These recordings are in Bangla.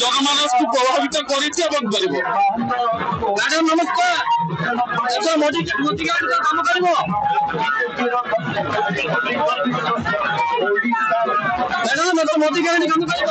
জনমানসকে প্রভাবিত করেছে এবং করব। ম্যাডাম নমস্কার, মোদি কাম করব। ম্যাডাম মোদি কাম করব।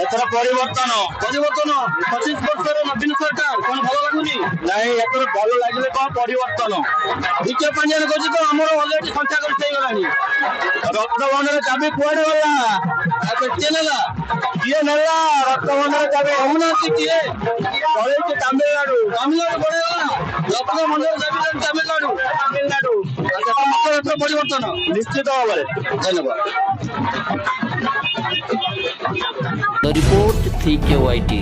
এথর পরিবর্তন 25 বছর নবীন সরকার কোন ভালো লাগুনি নাই, এথর ভালো লাগলে কোন পরিবর্তন দ্বিতীয় পাঞ্জাবে করছি তো আমার অলরেডি সংখ্যা গরিষ্ঠ ହେଇଗଲାଣି। ରକ୍ତବନ୍ଧର ଚାବି କୁଆଡେ ଗଲା? କିଏ ନେଲା? ରକ୍ତବନ୍ଧର ଚାବି କହୁନାହାନ୍ତି କିଏ? ପଳେଇଛି ତାମିଲନାଡୁ ପଳେଇଗଲା। ରକ୍ତବନ୍ଧର ଚାବି ତାମିଲନାଡୁ। ପରିବର୍ତ୍ତନ ନିଶ୍ଚିତ ଭାବରେ। ଧନ୍ୟବାଦ। The report 3KYT